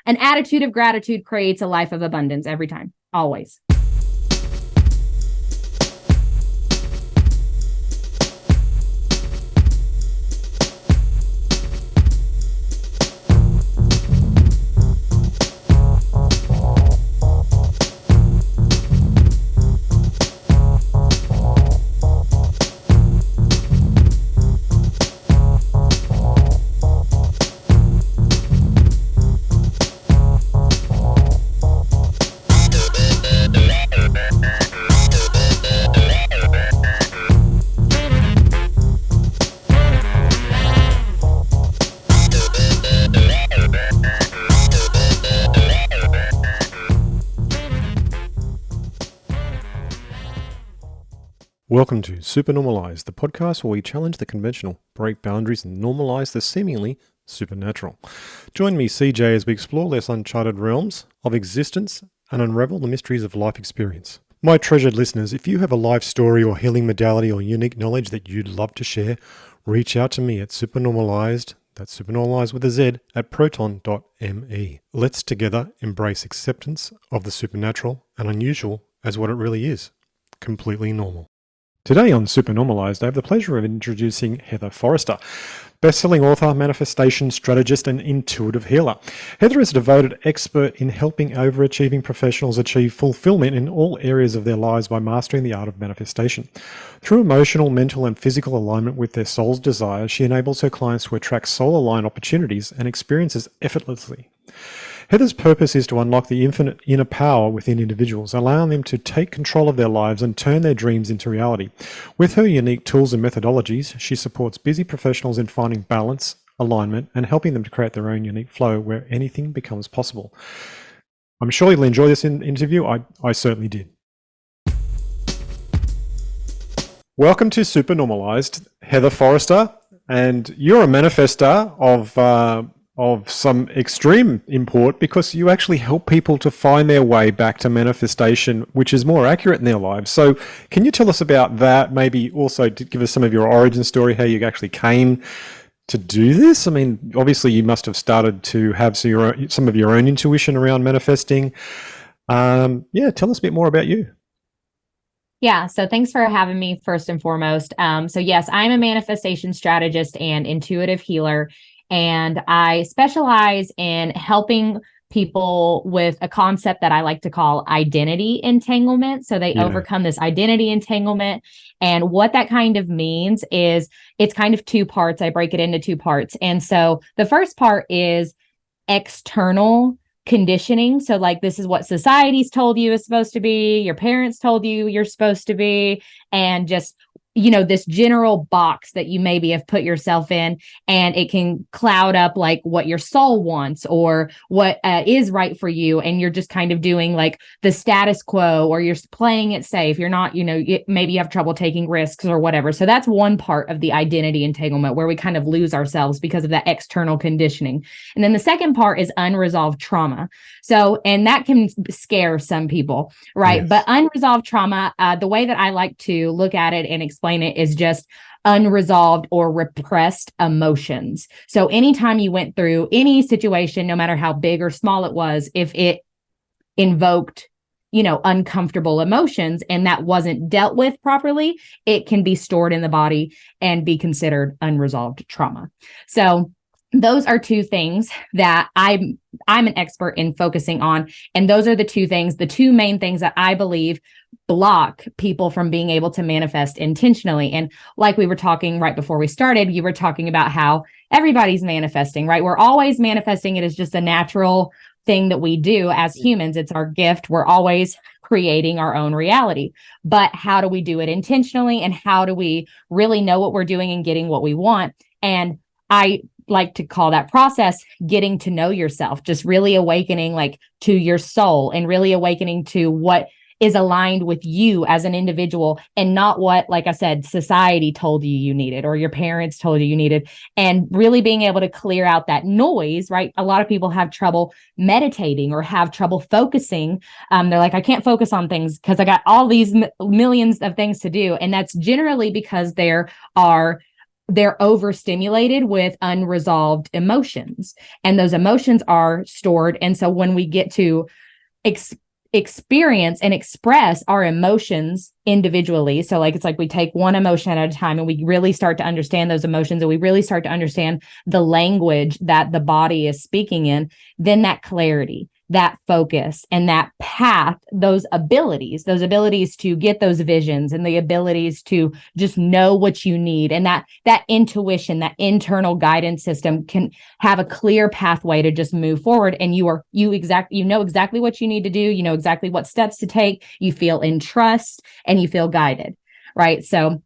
An attitude of gratitude creates a life of abundance every time, always. Welcome to Supernormalized, the podcast where we challenge the conventional, break boundaries, and normalize the seemingly supernatural. Join me, CJ, as we explore less uncharted realms of existence and unravel the mysteries of life experience. My treasured listeners, if you have a life story or healing modality or unique knowledge that you'd love to share, reach out to me at Supernormalized, that's Supernormalized with a Z, at proton.me. Let's together embrace acceptance of the supernatural and unusual as what it really is, completely normal. Today on Supernormalized, I have the pleasure of introducing Heather Forrester, Bestselling Author, Manifestation Strategist, and Intuitive Healer. Heather is a devoted expert in helping overachieving professionals achieve fulfillment in all areas of their lives by mastering the art of manifestation. Through emotional, mental, and physical alignment with their soul's desires, she enables her clients to attract soul-aligned opportunities and experiences effortlessly. Heather's purpose is to unlock the infinite inner power within individuals, allowing them to take control of their lives and turn their dreams into reality. With her unique tools and methodologies, she supports busy professionals in finding balance, alignment, and helping them to create their own unique flow where anything becomes possible. I'm sure you'll enjoy this interview. I certainly did. Welcome to Supernormalized, Heather Forrester, and you're a manifester of some extreme import because you actually help people to find their way back to manifestation, which is more accurate in their lives. So can you tell us about that? Maybe also to give us some of your origin story, how you actually came to do this? I mean, obviously you must have started to have some of your own intuition around manifesting. Tell us a bit more about you. Yeah, so thanks for having me first and foremost. So yes, I'm a manifestation strategist and intuitive healer. And I specialize in helping people with a concept that I like to call identity entanglement. So they overcome this identity entanglement. And what that kind of means is it's kind of two parts. I break it into two parts. And so the first part is external conditioning. So like, this is what society's told you is supposed to be, your parents told you you're supposed to be, and just this general box that you maybe have put yourself in, and it can cloud up like what your soul wants or what is right for you. And you're just kind of doing like the status quo, or you're playing it safe. You're not, maybe you have trouble taking risks or whatever. So that's one part of the identity entanglement where we kind of lose ourselves because of that external conditioning. And then the second part is unresolved trauma. So, and that can scare some people, right? Yes. But unresolved trauma, the way that I like to look at it and explain it is just unresolved or repressed emotions. So anytime you went through any situation, no matter how big or small it was, if it invoked, uncomfortable emotions and that wasn't dealt with properly, it can be stored in the body and be considered unresolved trauma. So those are two things that I'm an expert in focusing on. And those are the two main things that I believe block people from being able to manifest intentionally. And like we were talking right before we started, you were talking about how everybody's manifesting, right? We're always manifesting. It is just a natural thing that we do as humans. It's our gift. We're always creating our own reality. But how do we do it intentionally? And how do we really know what we're doing and getting what we want? And I like to call that process getting to know yourself, just really awakening like to your soul and really awakening to what is aligned with you as an individual and not what, like I said, society told you needed or your parents told you needed, and really being able to clear out that noise, right? A lot of people have trouble meditating or have trouble focusing. They're like, I can't focus on things because I got all these millions of things to do. And that's generally because there are they're overstimulated with unresolved emotions, and those emotions are stored. And so when we get to experience and express our emotions individually, so like it's like we take one emotion at a time and we really start to understand those emotions, and we really start to understand the language that the body is speaking in, then that clarity, that focus, and that path, those abilities to get those visions, and the abilities to just know what you need, and that intuition, that internal guidance system can have a clear pathway to just move forward. And you know exactly what you need to do. You know exactly what steps to take. You feel in trust and you feel guided, right? So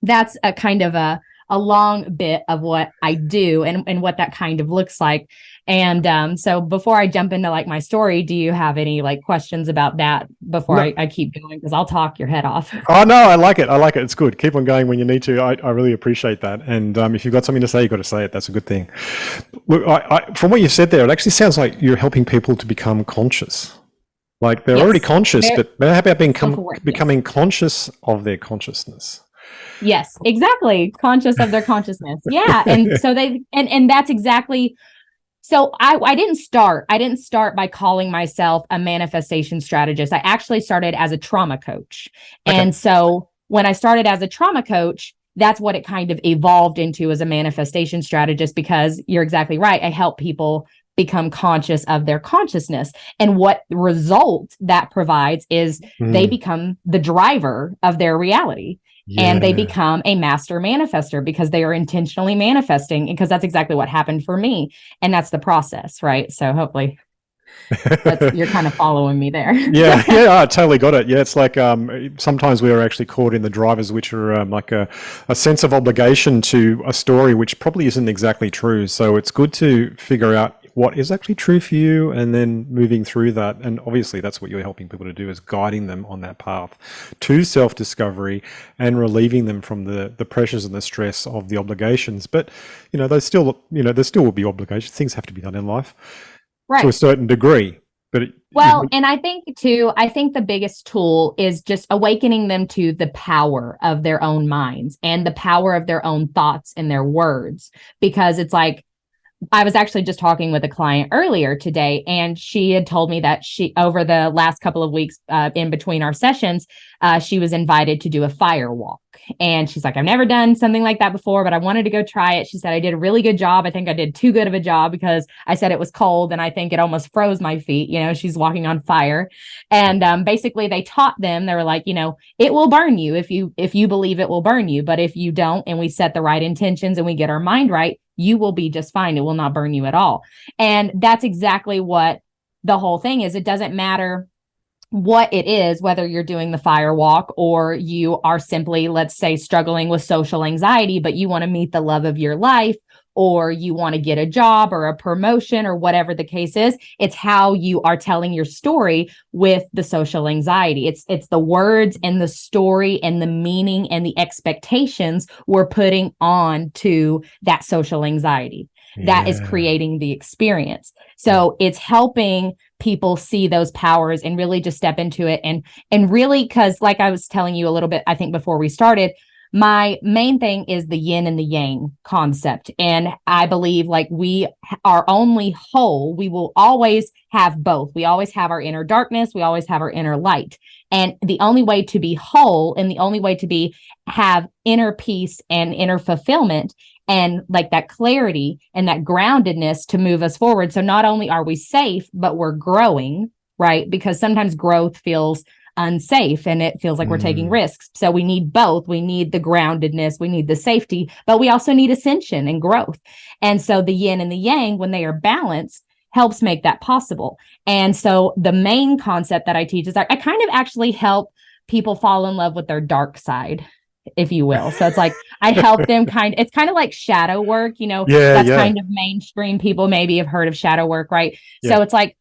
that's a kind of a long bit of what I do and what that kind of looks like. And so before I jump into like my story, do you have any like questions about that before I keep going? Because I'll talk your head off. Oh, no, I like it. It's good. Keep on going when you need to. I really appreciate that. And if you've got something to say, you've got to say it. That's a good thing. Look, from what you said there, it actually sounds like you're helping people to become conscious. Like they're already conscious, but how about becoming conscious of their consciousness? Yes, exactly. Conscious of their consciousness. Yeah. And so and that's exactly. So I didn't start by calling myself a manifestation strategist. I actually started as a trauma coach. Okay. And so when I started as a trauma coach, that's what it kind of evolved into as a manifestation strategist, because you're exactly right. I help people become conscious of their consciousness. And what result that provides is they become the driver of their reality. Yeah. And they become a master manifester because they are intentionally manifesting, because that's exactly what happened for me. And that's the process, right? So hopefully you're kind of following me there. Yeah, I totally got it. Yeah, it's like sometimes we are actually caught in the drivers, which are like a sense of obligation to a story, which probably isn't exactly true. So it's good to figure out what is actually true for you, and then moving through that. And obviously that's what you're helping people to do, is guiding them on that path to self-discovery and relieving them from the pressures and the stress of the obligations. But there still will be obligations. Things have to be done in life, right, to a certain degree. But and I think the biggest tool is just awakening them to the power of their own minds and the power of their own thoughts and their words. Because it's like, I was actually just talking with a client earlier today, and she had told me that over the last couple of weeks in between our sessions, she was invited to do a fire walk. And she's like, I've never done something like that before, but I wanted to go try it. She said, I did a really good job. I think I did too good of a job, because I said it was cold and I think it almost froze my feet. She's walking on fire. And basically they taught them, they were like, it will burn you if you believe it will burn you. But if you don't, and we set the right intentions and we get our mind right, you will be just fine. It will not burn you at all. And that's exactly what the whole thing is. It doesn't matter what it is, whether you're doing the fire walk or you are simply, let's say, struggling with social anxiety, but you want to meet the love of your life, or you want to get a job or a promotion or whatever the case is. It's how you are telling your story with the social anxiety. It's the words and the story and the meaning and the expectations we're putting on to that social anxiety. That is creating the experience. So it's helping people see those powers and really just step into it. And really, because like I was telling you a little bit, I think before we started, my main thing is the yin and the yang concept. And I believe like we are only whole. We will always have both. We always have our inner darkness. We always have our inner light. And the only way to be whole, and the only way to have inner peace and inner fulfillment, and like that clarity and that groundedness to move us forward. So not only are we safe, but we're growing, right? Because sometimes growth feels unsafe and it feels like we're taking risks. So we need both. We need the groundedness, we need the safety, but we also need ascension and growth. And so the yin and the yang, when they are balanced, helps make that possible. And so the main concept that I teach is I kind of actually help people fall in love with their dark side, if you will. So it's like I help them it's kind of like shadow work, that's kind of mainstream. People maybe have heard of shadow work, right? Yeah. So it's like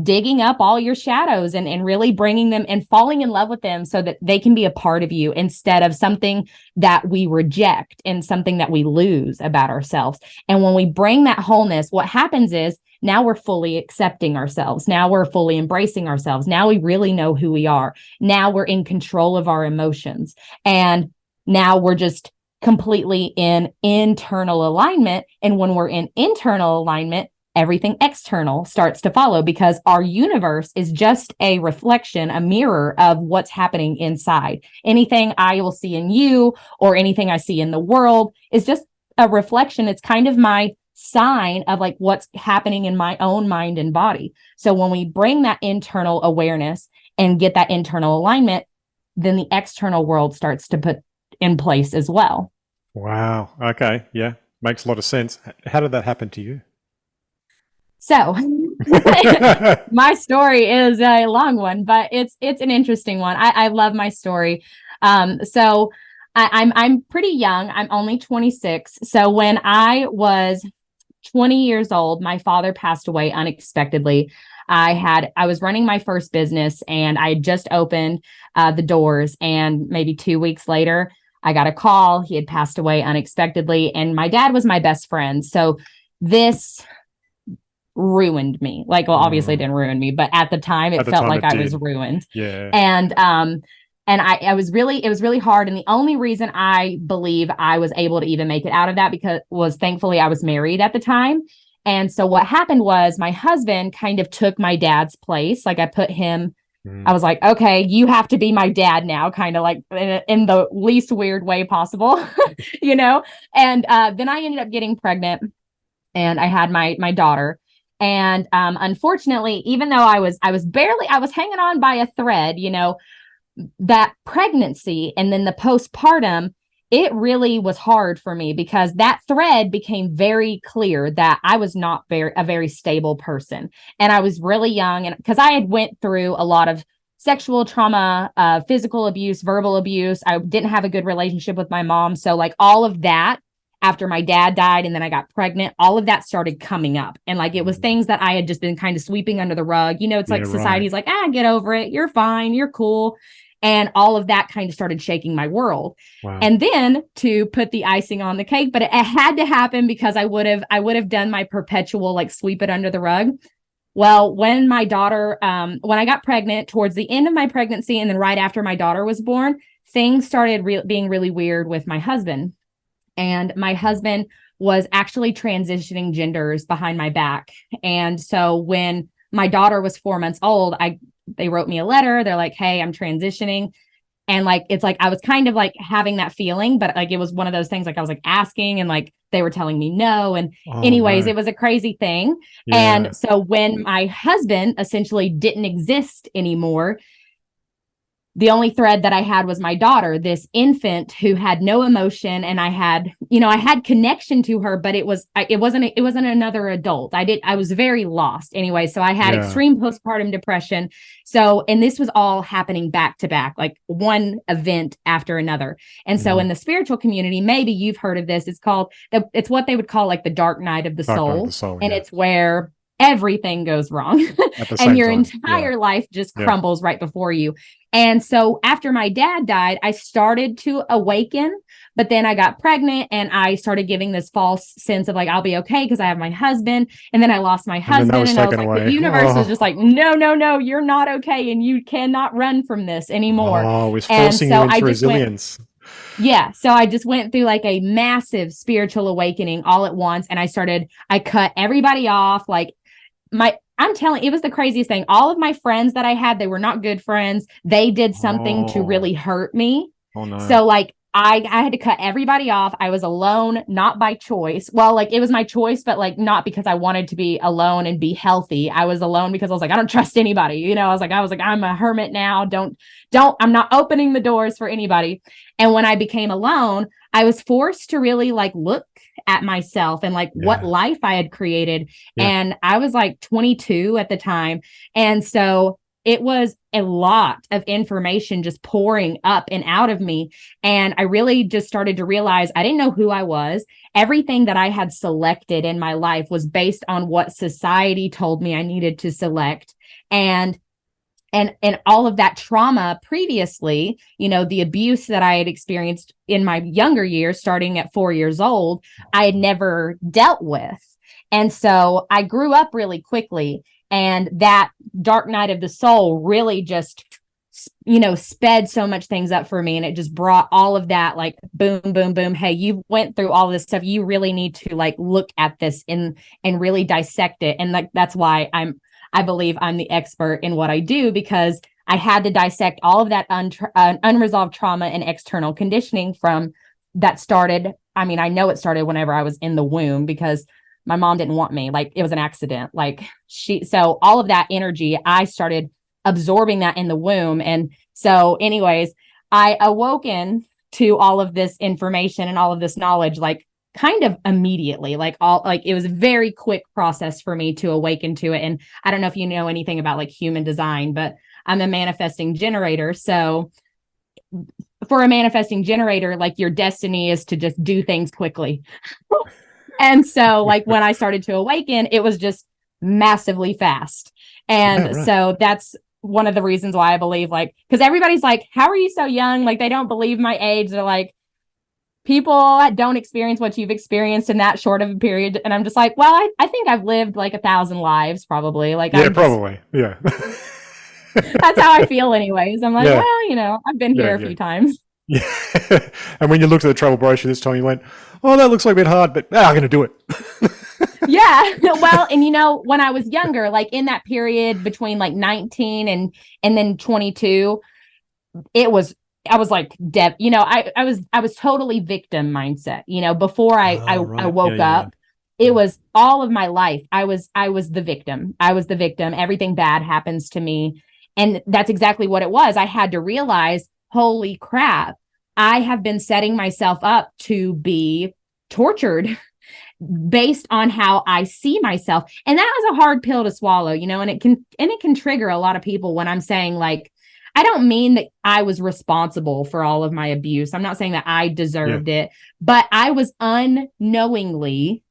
digging up all your shadows and really bringing them and falling in love with them so that they can be a part of you, instead of something that we reject and something that we lose about ourselves. And when we bring that wholeness, what happens is now we're fully accepting ourselves. Now we're fully embracing ourselves. Now we really know who we are. Now we're in control of our emotions. And now we're just completely in internal alignment. And when we're in internal alignment, everything external starts to follow, because our universe is just a reflection, a mirror of what's happening inside. Anything I will see in you or anything I see in the world is just a reflection. It's kind of my sign of like what's happening in my own mind and body. So when we bring that internal awareness and get that internal alignment, then the external world starts to put in place as well. Wow. Okay. Yeah. Makes a lot of sense. How did that happen to you? So my story is a long one, but it's an interesting one. I love my story. So I'm pretty young. I'm only 26. So when I was 20 years old, my father passed away unexpectedly. I was running my first business, and I had just opened the doors, and maybe 2 weeks later, I got a call. He had passed away unexpectedly, and my dad was my best friend. So this ruined me. Like, well, obviously it didn't ruin me, but at the time it felt like I was ruined. Yeah. And it was really hard. And the only reason I believe I was able to even make it out of that was thankfully I was married at the time. And so what happened was my husband kind of took my dad's place. Like, I put him, I was like, okay, you have to be my dad now, kind of like in the least weird way possible, you know? And then I ended up getting pregnant, and I had my daughter. And unfortunately, even though I was hanging on by a thread, you know, that pregnancy and then the postpartum, it really was hard for me, because that thread became very clear that I was not a very stable person. And I was really young, and because I had went through a lot of sexual trauma, physical abuse, verbal abuse. I didn't have a good relationship with my mom. So like all of that, after my dad died and then I got pregnant, all of that started coming up. And like, it was things that I had just been kind of sweeping under the rug. You know, it's like society's like, get over it. You're fine. You're cool. And all of that kind of started shaking my world. Wow. And then to put the icing on the cake, but it had to happen, because I would have done my perpetual, like, sweep it under the rug. Well, when my daughter, when I got pregnant towards the end of my pregnancy, and then right after my daughter was born, things started being really weird with my husband. And my husband was actually transitioning genders behind my back. And so when my daughter was 4 months old, they wrote me a letter. They're like, hey, I'm transitioning. And like, it's like, I was kind of like having that feeling, but like, it was one of those things, like I was like asking, and like, they were telling me no. And anyways, it was a crazy thing. Yeah. And so when my husband essentially didn't exist anymore, the only thread that I had was my daughter, this infant who had no emotion. And I had connection to her, but it wasn't another adult. I was very lost anyway. So I had extreme postpartum depression. So, and this was all happening back to back, like one event after another. And so in the spiritual community, maybe you've heard of this. It's what they would call like the dark night of the soul. And it's where everything goes wrong and your entire life just crumbles right before you. And so after my dad died, I started to awaken, but then I got pregnant, and I started giving this false sense of like, I'll be okay because I have my husband. And then I lost my husband, and I was like, the universe is just like, no, you're not okay. And you cannot run from this anymore. Oh, it was forcing you into resilience. So I just went through like a massive spiritual awakening all at once. And I cut everybody off. Like, I'm telling you, it was the craziest thing. All of my friends that I had, they were not good friends. They did something to really hurt me. Oh, no. So like, I had to cut everybody off. I was alone, not by choice. Well, like, it was my choice, but like not because I wanted to be alone and be healthy. I was alone because I was like, I don't trust anybody. You know, I was like, I'm a hermit now. I'm not opening the doors for anybody. And when I became alone, I was forced to really like look at myself and like what life I had created. And I was like 22 at the time. And so it was a lot of information just pouring up and out of me. And I really just started to realize I didn't know who I was. Everything that I had selected in my life was based on what society told me I needed to select. And all of that trauma previously, you know, the abuse that I had experienced in my younger years, starting at 4 years old, I had never dealt with. And so I grew up really quickly, and that dark night of the soul really just sped so much things up for me. And it just brought all of that, like, boom, boom, boom. Hey, you went through all this stuff. You really need to like look at this and really dissect it. And like, that's why I believe I'm the expert in what I do, because I had to dissect all of that unresolved trauma and external conditioning from that started. I mean, I know it started whenever I was in the womb, because my mom didn't want me. Like, it was an accident. Like, so all of that energy, I started absorbing that in the womb. And so anyways, I awoken to all of this information and all of this knowledge, like kind of immediately, like it was a very quick process for me to awaken to it. And I don't know if you know anything about like human design, but I'm a manifesting generator. So for a manifesting generator, like, your destiny is to just do things quickly. And so like when I started to awaken, it was just massively fast. And so that's one of the reasons why I believe, like, because everybody's like, how are you so young? Like, they don't believe my age. They're like, people don't experience what you've experienced in that short of a period. And I'm just like, well, I think I've lived like 1,000 lives, probably. Like, probably. Yeah. That's how I feel anyways. I'm like, well, I've been here a few times. Yeah. And when you looked at the travel brochure this time, you went, oh, that looks like a bit hard, but I'm going to do it. Yeah. Well, and when I was younger, like in that period between like 19 and then 22, I was like, I was totally victim mindset, before I woke up. It was all of my life. I was the victim. I was the victim. Everything bad happens to me. And that's exactly what it was. I had to realize, holy crap, I have been setting myself up to be tortured based on how I see myself. And that was a hard pill to swallow, and it can trigger a lot of people when I'm saying, like, I don't mean that I was responsible for all of my abuse. I'm not saying that I deserved it, but I was unknowingly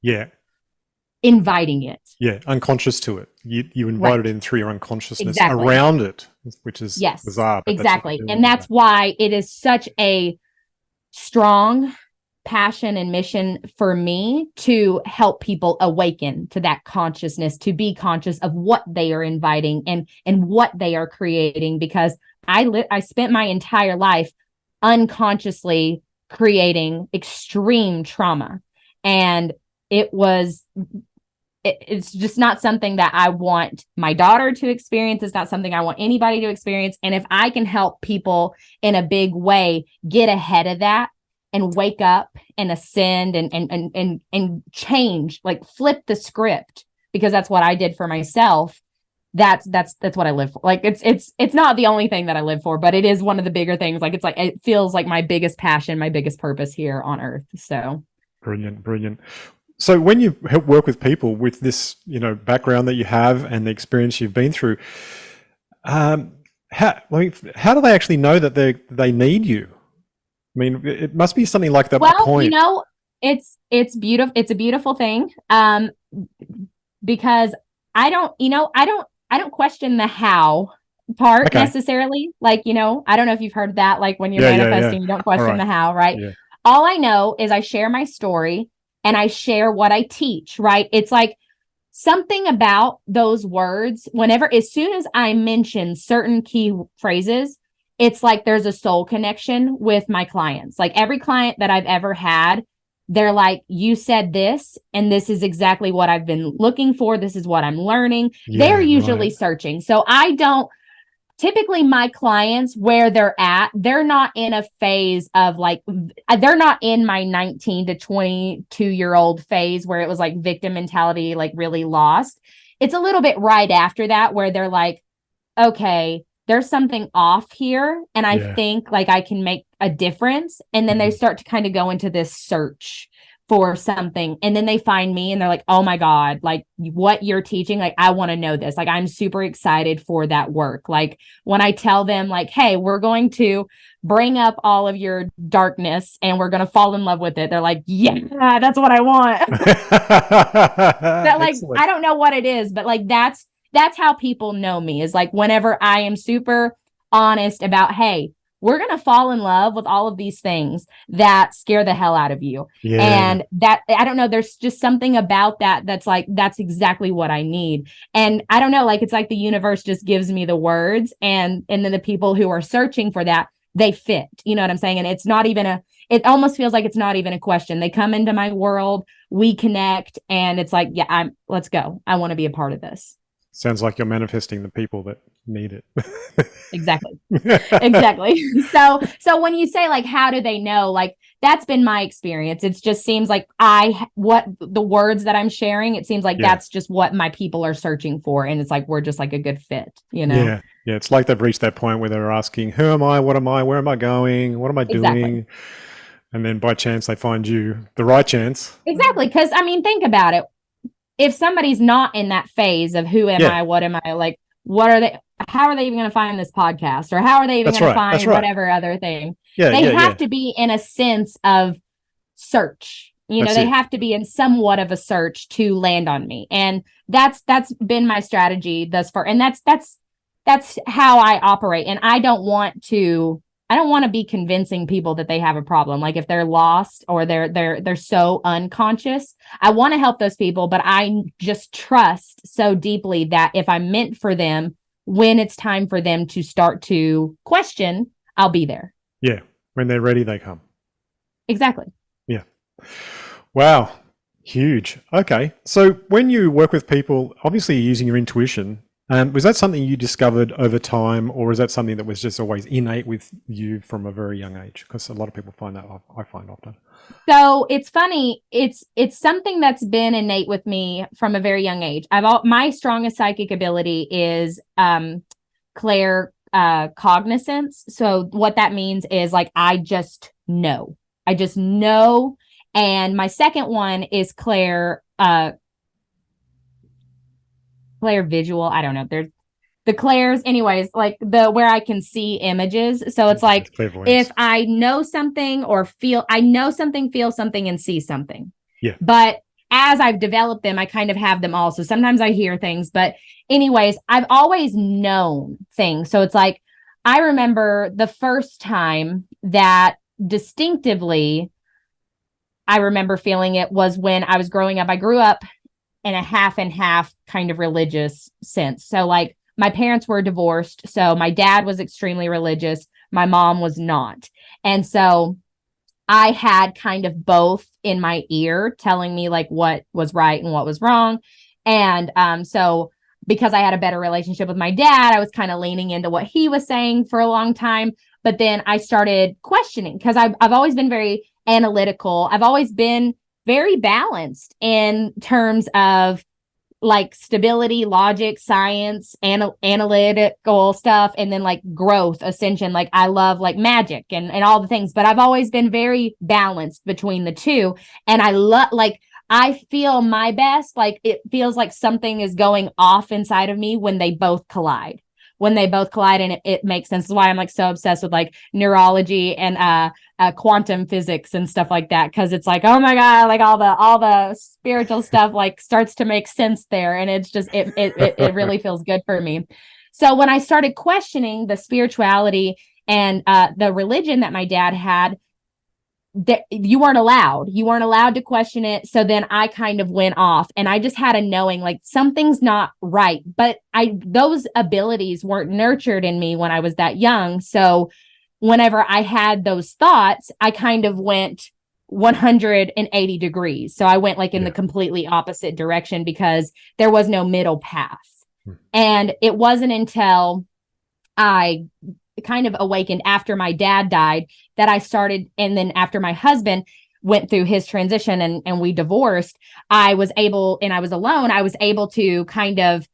inviting it. Yeah, unconscious to it. You invited in through your unconsciousness around it, which is bizarre. But exactly. And that's why it is such a strong passion and mission for me to help people awaken to that consciousness, to be conscious of what they are inviting and what they are creating, because I spent my entire life unconsciously creating extreme trauma, and it's just not something that I want my daughter to experience. It's not something I want anybody to experience. And if I can help people in a big way get ahead of that and wake up and ascend and change, like flip the script, because that's what I did for myself. That's what I live for. Like, it's not the only thing that I live for, but it is one of the bigger things. Like, it feels like my biggest passion, my biggest purpose here on earth. So brilliant. So when you help work with people with this, background that you have and the experience you've been through, how do they actually know that they need you? I mean, it must be something like that. Well, point. It's beautiful. It's a beautiful thing. Because I don't question the how part necessarily. Like, I don't know if you've heard that, like when you're manifesting, you don't question the how, right? Yeah. All I know is I share my story and I share what I teach, right? It's like something about those words, as soon as I mention certain key phrases, it's like there's a soul connection with my clients. Like, every client that I've ever had, they're like, you said this, and this is exactly what I've been looking for. This is what I'm learning. They're usually searching. So typically my clients, where they're at, they're not in a phase of like, they're not in my 19 to 22-year-old phase where it was like victim mentality, like really lost. It's a little bit right after that where they're like, okay, there's something off here. And I think like I can make a difference. And then they start to kind of go into this search for something. And then they find me and they're like, oh my God, like what you're teaching, like, I want to know this. Like, I'm super excited for that work. Like, when I tell them like, hey, we're going to bring up all of your darkness and we're going to fall in love with it, they're like, yeah, that's what I want. That, like, excellent. I don't know what it is, but like, that's how people know me, is like whenever I am super honest about, hey, we're going to fall in love with all of these things that scare the hell out of you. Yeah. And that, I don't know, there's just something about that that's like, that's exactly what I need. And I don't know, like, it's like the universe just gives me the words, and then the people who are searching for that, they fit, you know what I'm saying? And it's not even it almost feels like it's not even a question. They come into my world, we connect, and it's like, yeah, let's go. I want to be a part of this. Sounds like you're manifesting the people that need it. Exactly. Exactly. So when you say like, how do they know? Like, that's been my experience. It just seems like what the words that I'm sharing, it seems like that's just what my people are searching for. And it's like, we're just like a good fit, you know? Yeah. Yeah. It's like they've reached that point where they're asking, who am I? What am I? Where am I going? What am I doing? Exactly. And then by chance they find you, the right chance. Exactly. Because I mean, think about it. If somebody's not in that phase of who am I, what am I, like, what are they, how are they even going to find this podcast, or how are they even going to find whatever other thing? They have to be in a sense of search. You know, they have to be in somewhat of a search to land on me. And that's been my strategy thus far. And that's how I operate. And I don't want to be convincing people that they have a problem. Like if they're lost or they're so unconscious, I want to help those people, but I just trust so deeply that if I'm meant for them, when it's time for them to start to question, I'll be there. Yeah. When they're ready, they come. Exactly. Yeah. Wow. Huge. Okay. So when you work with people, obviously you're using your intuition. Was that something you discovered over time, or is that something that was just always innate with you from a very young age? Because a lot of people find that, I find often. So it's funny. It's something that's been innate with me from a very young age. My strongest psychic ability is clair cognizance. So what that means is like, I just know. And my second one is clair visual. I don't know. There's the clairs, anyways, like where I can see images. So it's like if I know something or feel something and see something. Yeah. But as I've developed them, I kind of have them all. So sometimes I hear things, but anyways, I've always known things. So it's like, I remember the first time that distinctively I remember feeling it was when I was growing up. I grew up in a half and half kind of religious sense. So like my parents were divorced. So my dad was extremely religious. My mom was not. And so I had kind of both in my ear telling me like what was right and what was wrong. And so because I had a better relationship with my dad, I was kind of leaning into what he was saying for a long time. But then I started questioning because I've always been very analytical. I've always been very balanced in terms of like stability, logic, science, analytical stuff, and then like growth, ascension. Like I love like magic and all the things, but I've always been very balanced between the two. And I feel my best. Like it feels like something is going off inside of me when they both collide. And it makes sense. This is why I'm like so obsessed with like neurology and quantum physics and stuff like that. Cause it's like, oh my God, like all the spiritual stuff like starts to make sense there. And it's just, it really feels good for me. So when I started questioning the spirituality and the religion that my dad had, that you weren't allowed to question it. So then I kind of went off and I just had a knowing like something's not right, but those abilities weren't nurtured in me when I was that young. So whenever I had those thoughts, I kind of went 180 degrees. So I went like in the completely opposite direction because there was no middle path. And it wasn't until I kind of awakened after my dad died that I started. And then after my husband went through his transition and we divorced, I was alone. I was able to kind of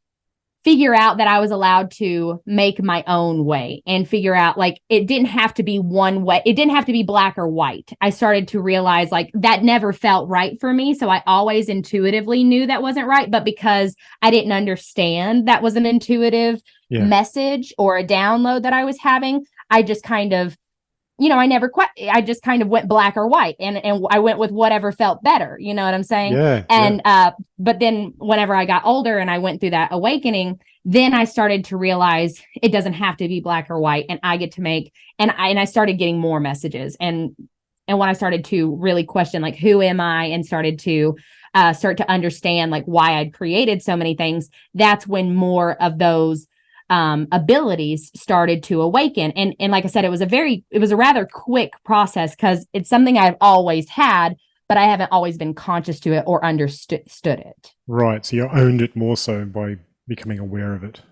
figure out that I was allowed to make my own way and figure out like it didn't have to be one way. It didn't have to be black or white. I started to realize like that never felt right for me. So I always intuitively knew that wasn't right. But because I didn't understand that was an intuitive message or a download that I was having, I just kind of I never quite, I just kind of went black or white, and I went with whatever felt better. You know what I'm saying? Yeah. And, but then whenever I got older and I went through that awakening, then I started to realize it doesn't have to be black or white, and I get to make, and I started getting more messages. And when I started to really question, like, who am I, and started to start to understand like why I'd created so many things, that's when more of those abilities started to awaken. And like I said, it was a rather quick process, because it's something I've always had, but I haven't always been conscious to it or understood it. Right. So you owned it more so by becoming aware of it.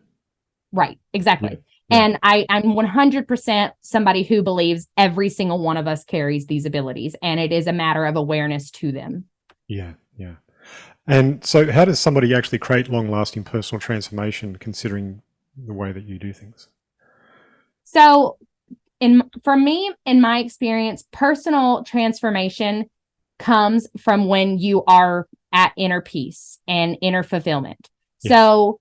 Right. Exactly. Yeah. Yeah. And I'm 100% somebody who believes every single one of us carries these abilities, and it is a matter of awareness to them. Yeah. Yeah. And so how does somebody actually create long-lasting personal transformation, considering the way that you do things? So for me, in my experience, personal transformation comes from when you are at inner peace and inner fulfillment. Yes. So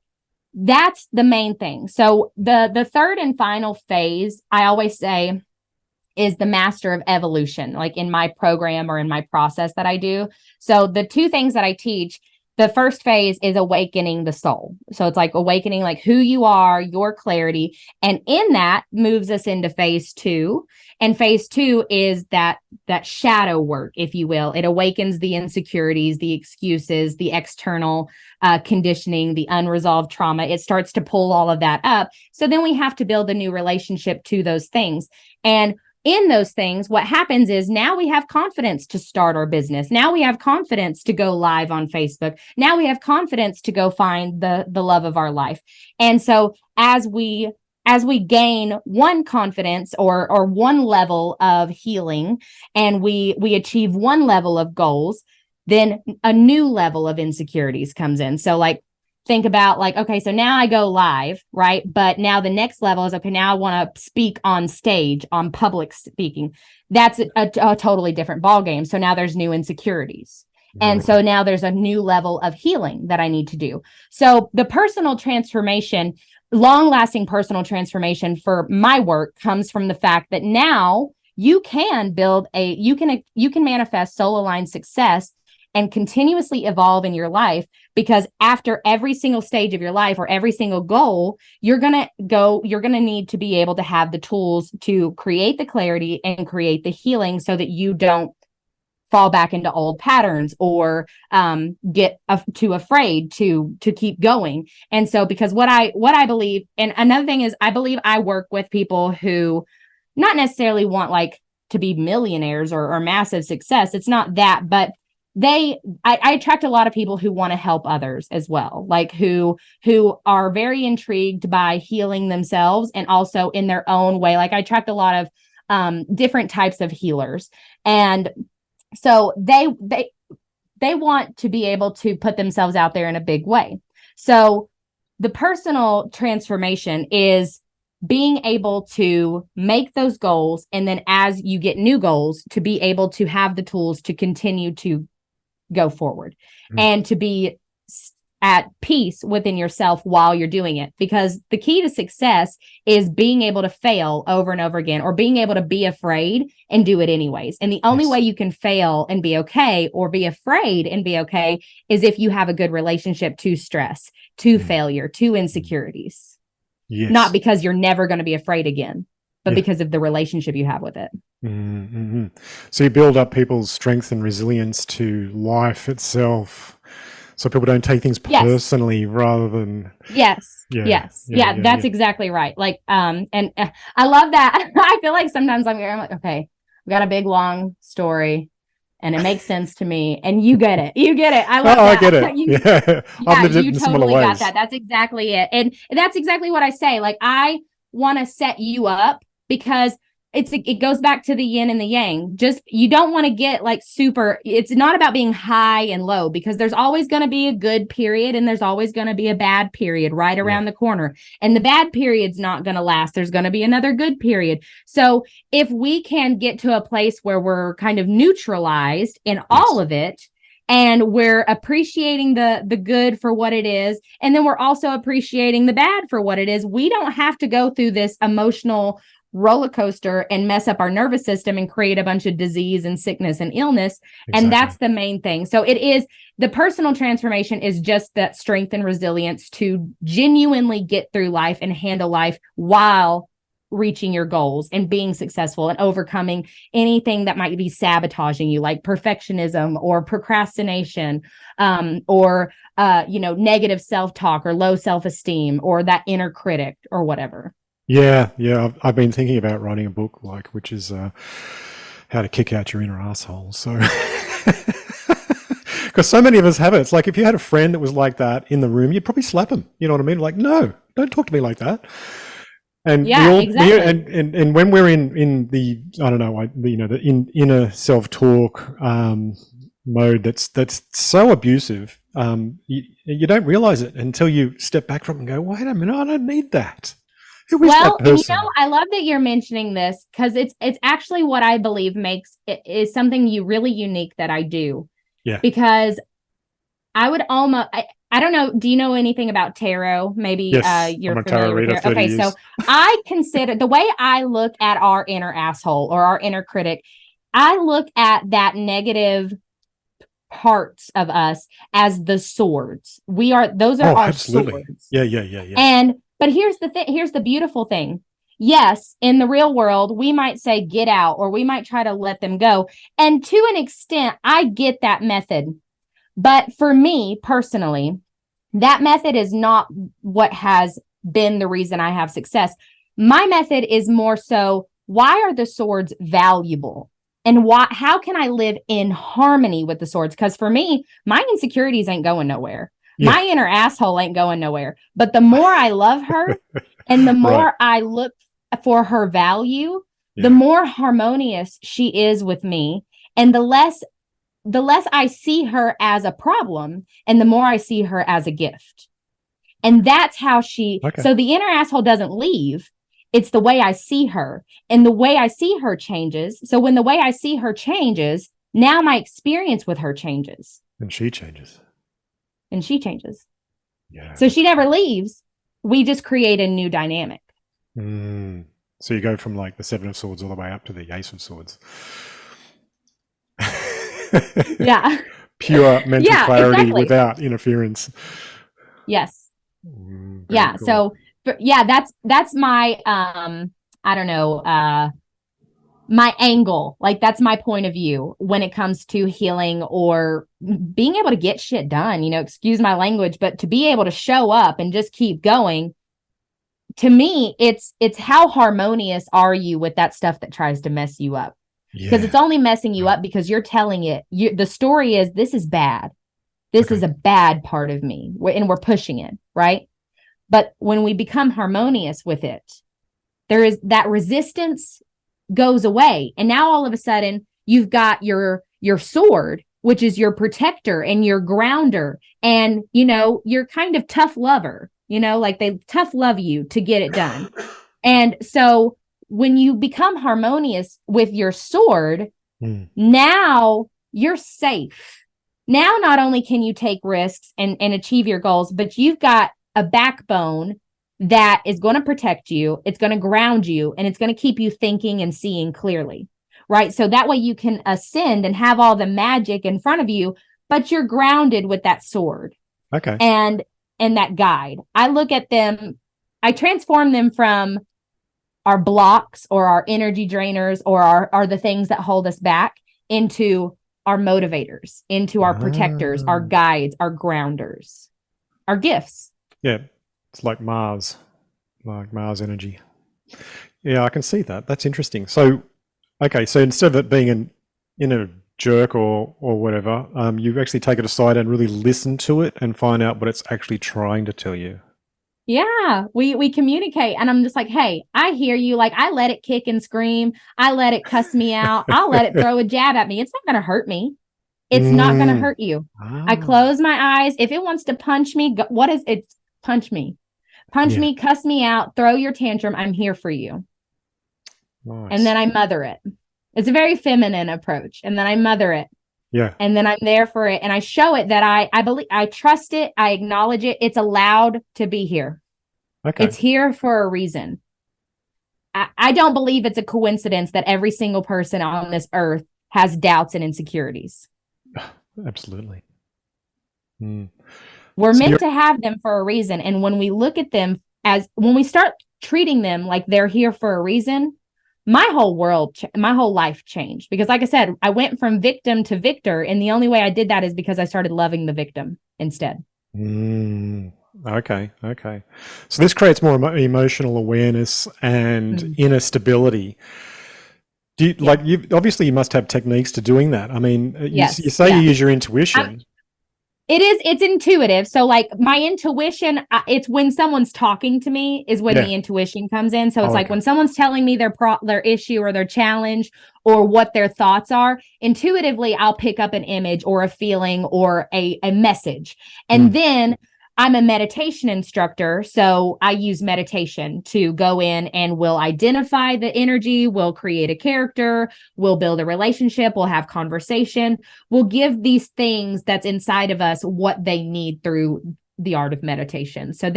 that's the main thing. So the third and final phase, I always say, is the master of evolution, like in my program or in my process that I do. So the two things that I teach, the first phase is awakening the soul. So it's like awakening like who you are, your clarity. And in that moves us into phase two. And phase two is that shadow work, if you will. It awakens the insecurities, the excuses, the external conditioning, the unresolved trauma. It starts to pull all of that up. So then we have to build a new relationship to those things. And in those things, what happens is now we have confidence to start our business. Now we have confidence to go live on Facebook. Now we have confidence to go find the love of our life. And so as we gain one confidence or one level of healing, and we achieve one level of goals, then a new level of insecurities comes in. So like, think about like, okay, so now I go live, right? But now the next level is, okay, now I want to speak on stage, on public speaking. That's a totally different ballgame. So now there's new insecurities. And so now there's a new level of healing that I need to do. So the personal transformation, long-lasting personal transformation for my work comes from the fact that now you can you can manifest soul-aligned success and continuously evolve in your life, because after every single stage of your life or every single goal, you're going to need to be able to have the tools to create the clarity and create the healing, so that you don't fall back into old patterns or get too afraid to keep going. And so, because what I believe, and another thing is, I believe I work with people who not necessarily want like to be millionaires or massive success. It's not that, but I attract a lot of people who want to help others as well, like who are very intrigued by healing themselves and also in their own way. Like I attract a lot of different types of healers, and so they want to be able to put themselves out there in a big way. So the personal transformation is being able to make those goals, and then as you get new goals, to be able to have the tools to continue to go forward and to be at peace within yourself while you're doing it. Because the key to success is being able to fail over and over again, or being able to be afraid and do it anyways. And the only way you can fail and be okay, or be afraid and be okay, is if you have a good relationship to stress, to failure, to insecurities. Not because you're never going to be afraid again, but because of the relationship you have with it. Mm-hmm. So you build up people's strength and resilience to life itself, so people don't take things personally, rather than that's exactly right. Like and I love that. I feel like sometimes I'm like, okay, we got a big long story and it makes sense to me, and you get it. I love that. I get it. I've lived it in similar ways. Got that. That's exactly it. And that's exactly what I say. Like, I want to set you up, because it goes back to the yin and the yang. Just, you don't want to get like super, it's not about being high and low, because there's always going to be a good period and there's always going to be a bad period right around the corner. And the bad period's not going to last. There's going to be another good period. So if we can get to a place where we're kind of neutralized in all of it, and we're appreciating the good for what it is, and then we're also appreciating the bad for what it is, we don't have to go through this emotional roller coaster and mess up our nervous system and create a bunch of disease and sickness and illness. Exactly. And that's the main thing. So it is, the personal transformation is just that strength and resilience to genuinely get through life and handle life while reaching your goals and being successful and overcoming anything that might be sabotaging you, like perfectionism or procrastination, or negative self-talk or low self-esteem or that inner critic or whatever. Yeah. I've been thinking about writing a book, which is how to kick out your inner asshole. So, because so many of us have it. It's like if you had a friend that was like that in the room, you'd probably slap him. You know what I mean? Like, no, don't talk to me like that. And exactly. And when we're in the, I don't know, the inner self-talk mode that's so abusive, you don't realize it until you step back from it and go, wait a minute, I don't need that. Who is that person? And I love that you're mentioning this because it's actually what I believe makes it is something really unique that I do. Yeah. Because I would almost, I don't know. Do you know anything about tarot? Maybe yes, you're I'm a familiar tarot reader. with tarot. Okay, years. so I consider the way I look at our inner asshole or our inner critic, I look at that negative parts of us as the swords. Those are our absolutely. swords. Yeah. But here's the thing. Here's the beautiful thing. Yes, in the real world, we might say get out, or we might try to let them go. And to an extent, I get that method. But for me personally, that method is not what has been the reason I have success. My method is more so, why are the swords valuable? And how can I live in harmony with the swords? Because for me, my insecurities ain't going nowhere. Yeah. My inner asshole ain't going nowhere. But the more I love her and the more I look for her value, the more harmonious she is with me. And the less I see her as a problem and the more I see her as a gift. And that's how so the inner asshole doesn't leave. It's the way I see her, and the way I see her changes. So when the way I see her changes, now my experience with her changes. And she changes. Yeah. So she never leaves. We just create a new dynamic. So you go from like the Seven of Swords all the way up to the Ace of Swords. Yeah. Pure mental clarity without interference. Yes. Cool. So that's my I don't know, my angle. Like that's my point of view when it comes to healing or being able to get shit done, excuse my language, but to be able to show up and just keep going. To me, it's how harmonious are you with that stuff that tries to mess you up? Because it's only messing you up because you're telling it. The story is, this is bad. This is a bad part of me. And we're pushing it, right? But when we become harmonious with it, there is that resistance goes away. And now all of a sudden, you've got your sword, which is your protector and your grounder. And, you're kind of tough lover, like they tough love you to get it done. And so when you become harmonious with your sword, now you're safe. Now, not only can you take risks and achieve your goals, but you've got a backbone that is going to protect you. It's going to ground you, and it's going to keep you thinking and seeing clearly, right? So that way you can ascend and have all the magic in front of you, but you're grounded with that sword. Okay. And that guide. I look at them, I transform them from our blocks or our energy drainers or are the things that hold us back into our motivators, into our protectors, our guides, our grounders, our gifts. Yeah. It's like Mars energy. Yeah, I can see that. That's interesting. So, so instead of it being an inner jerk or whatever, you actually take it aside and really listen to it and find out what it's actually trying to tell you. Yeah, we communicate, and I'm just like, hey, I hear you. Like, I let it kick and scream. I let it cuss me out. I'll let it throw a jab at me. It's not going to hurt me. It's not going to hurt you. I close my eyes. If it wants to punch me, what is it? Punch me. Punch me, cuss me out, throw your tantrum. I'm here for you. Nice. And then I mother it. It's a very feminine approach. And then I mother it. Yeah. And then I'm there for it. And I show it that I believe, I trust it. I acknowledge it. It's allowed to be here. Okay. It's here for a reason. I don't believe it's a coincidence that every single person on this earth has doubts and insecurities. Absolutely. Mm. We're So meant you're, to have them for a reason. And when we look at them when we start treating them like they're here for a reason, my whole life changed. Because like I said, I went from victim to victor. And the only way I did that is because I started loving the victim instead. Okay. So this creates more emotional awareness and inner stability. Do you, like you obviously you must have techniques to doing that. I mean, you Yes. say you Yeah. use your intuition. It's intuitive. So like my intuition, it's when someone's talking to me is when Yeah. the intuition comes in. So it's Oh, like okay. when someone's telling me their issue or their challenge or what their thoughts are, intuitively I'll pick up an image or a feeling or a message. And then I'm a meditation instructor, so I use meditation to go in and we'll identify the energy, we'll create a character, we'll build a relationship, we'll have conversation, we'll give these things that's inside of us what they need through the art of meditation. So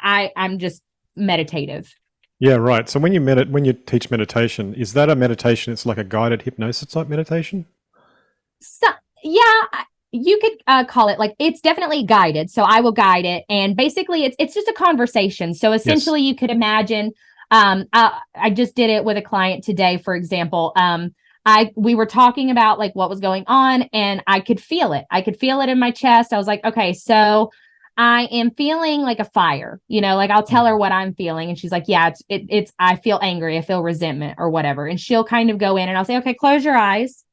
I'm just meditative. Yeah, right. So when you teach meditation, is that a meditation? It's like a guided hypnosis type meditation? So yeah, you could call it like it's definitely guided. So I will guide it, and basically it's just a conversation. So Yes. essentially, you could imagine. I just did it with a client today, for example. We were talking about like what was going on, and I could feel it. I could feel it in my chest. I was like, okay, so I am feeling like a fire. Like I'll tell her what I'm feeling, and she's like, yeah, it's I feel angry, I feel resentment, or whatever, and she'll kind of go in, and I'll say, okay, close your eyes.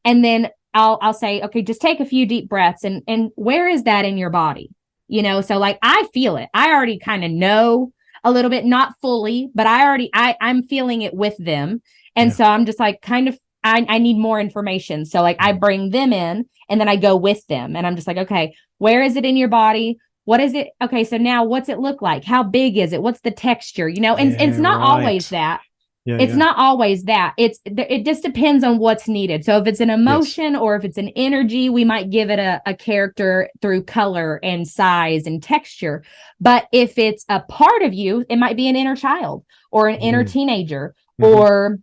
And then I'll say, okay, just take a few deep breaths and where is that in your body? So like I feel it. I already kind of know a little bit, not fully, but I'm feeling it with them. And Yeah. so I'm just like kind of I need more information. So like I bring them in and then I go with them and I'm just like, okay, where is it in your body? What is it? Okay, so now what's it look like? How big is it? What's the texture? And Yeah, it's not always right. that. Yeah, It's yeah. not always that. It just depends on what's needed. So if it's an Yes. emotion or if it's an energy, we might give it a character through color and size and texture. But if it's a part of you, it might be an inner child or an inner Mm. teenager Hmm. or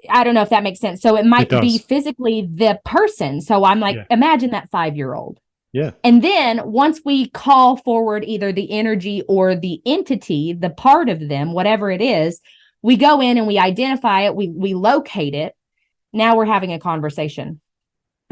I don't know if that makes sense. So it It might be does. physically the person. So I'm like, Yeah. imagine that 5-year-old. Yeah. And then once we call forward either the energy or the entity, the part of them, whatever it is, we go in and we identify it, we locate it. Now we're having a conversation.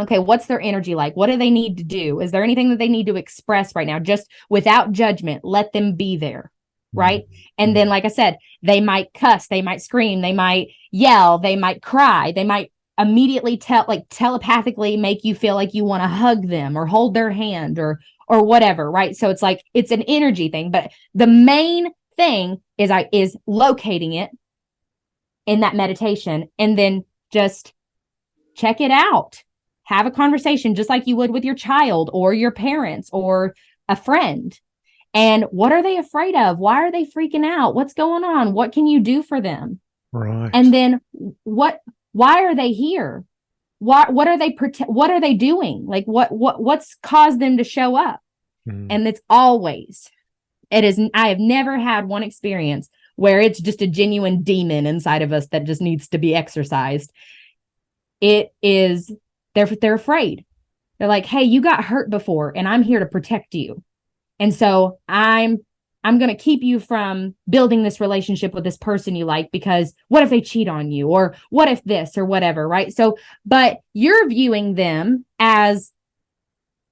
Okay, what's their energy like? What do they need to do? Is there anything that they need to express right now? Just without judgment, let them be there. Right. And then, like I said, they might cuss, they might scream, they might yell, they might cry, they might immediately telepathically make you feel like you want to hug them or hold their hand or whatever. Right. So it's like it's an energy thing. But the main thing is locating it in that meditation and then just check it out. Have a conversation just like you would with your child or your parents or a friend. And what are they afraid of? Why are they freaking out? What's going on? What can you do for them? And Right. then why are they here? What are what are they doing? Like what's caused them to show up? Mm. And I have never had one experience where it's just a genuine demon inside of us that just needs to be exorcised. It is they're afraid. They're like, hey, you got hurt before and I'm here to protect you. And so I'm going to keep you from building this relationship with this person you like because what if they cheat on you or what if this or whatever, right? So, but you're viewing them as,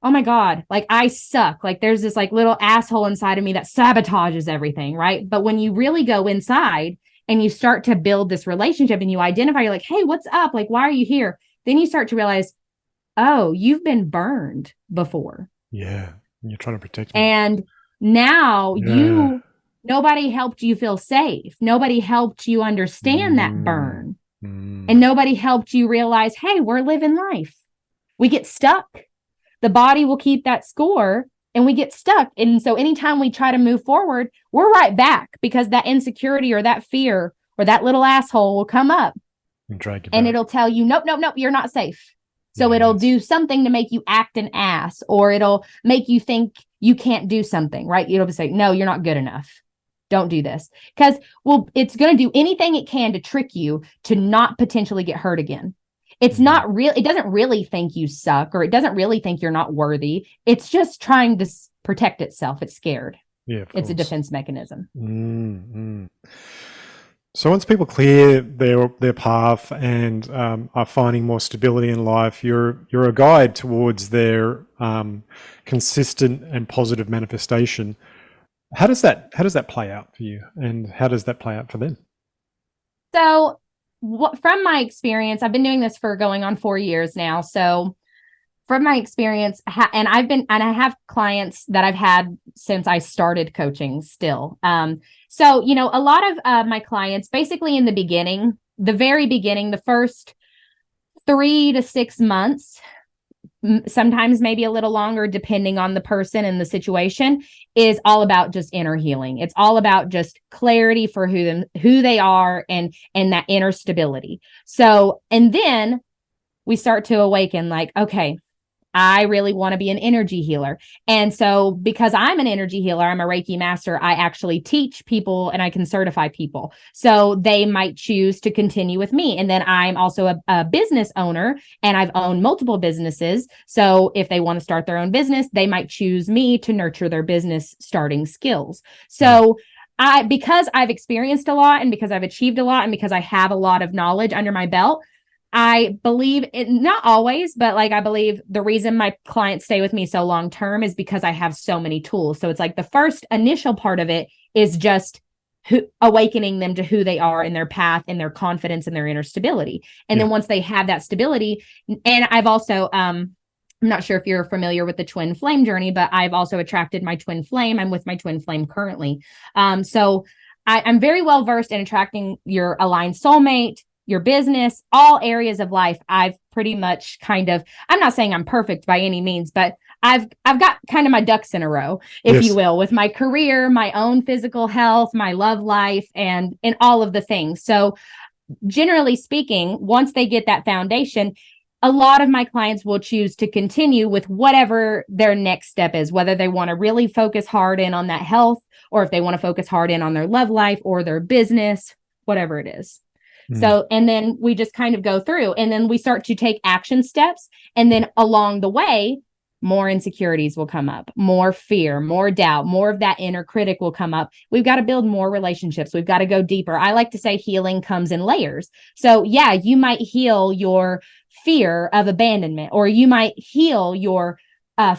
oh my God, like I suck. Like there's this like little asshole inside of me that sabotages everything, right? But when you really go inside and you start to build this relationship and you identify, you're like, hey, what's up? Like, why are you here? Then you start to realize, oh, you've been burned before. Yeah. And you're trying to protect me. And now Yeah. nobody helped you feel safe. Nobody helped you understand that Mm. burn. And Mm. nobody helped you realize, hey, we're living life. We get stuck. The body will keep that score and we get stuck. And so anytime we try to move forward, we're right back because that insecurity or that fear or that little asshole will come up And drag you and back. it'll tell you, nope, nope, nope, you're not safe. So it'll Yes. do something to make you act an ass or it'll make you think you can't do something, right? It'll be say, no, you're not good enough. Don't do this. Because, well, it's going to do anything it can to trick you to not potentially get hurt again. It's not real. It doesn't really think you suck, or it doesn't really think you're not worthy. It's just trying to protect itself. It's scared. Yeah, it's a defense mechanism. So once people clear their path and are finding more stability in life, you're a guide towards their consistent and positive manifestation. How does that play out for you, and how does that play out for them? So, from my experience, I've been doing this for going on 4 years now. So, from my experience, and I have clients that I've had since I started coaching still. So, a lot of my clients, basically in the very beginning, the first 3 to 6 months, sometimes maybe a little longer, depending on the person and the situation, is all about just inner healing. It's all about just clarity for who they are and that inner stability. So, and then we start to awaken, like, okay, I really want to be an energy healer. And so because I'm an energy healer, I'm a Reiki master, I actually teach people and I can certify people. So they might choose to continue with me. And then I'm also a business owner, and I've owned multiple businesses. So if they want to start their own business, they might choose me to nurture their business starting skills. So because I've experienced a lot, and because I've achieved a lot, and because I have a lot of knowledge under my belt, I believe it, not always, but like I believe the reason my clients stay with me so long term is because I have so many tools. So it's like the first initial part of it is just awakening them to who they are and their path and their confidence and their inner stability. And then once they have that stability, and I've also, I'm not sure if you're familiar with the twin flame journey, but I've also attracted my twin flame. I'm with my twin flame currently. So I'm very well versed in attracting your aligned soulmate, your business, all areas of life. I've pretty much I'm not saying I'm perfect by any means, but I've got kind of my ducks in a row, if you will, with my career, my own physical health, my love life, and all of the things. So generally speaking, once they get that foundation, a lot of my clients will choose to continue with whatever their next step is, whether they want to really focus hard in on that health, or if they want to focus hard in on their love life or their business, whatever it is. So, and then we just kind of go through, and then we start to take action steps. And then along the way, more insecurities will come up, more fear, more doubt, more of that inner critic will come up. We've got to build more relationships. We've got to go deeper. I like to say healing comes in layers. So yeah, you might heal your fear of abandonment, or you might heal your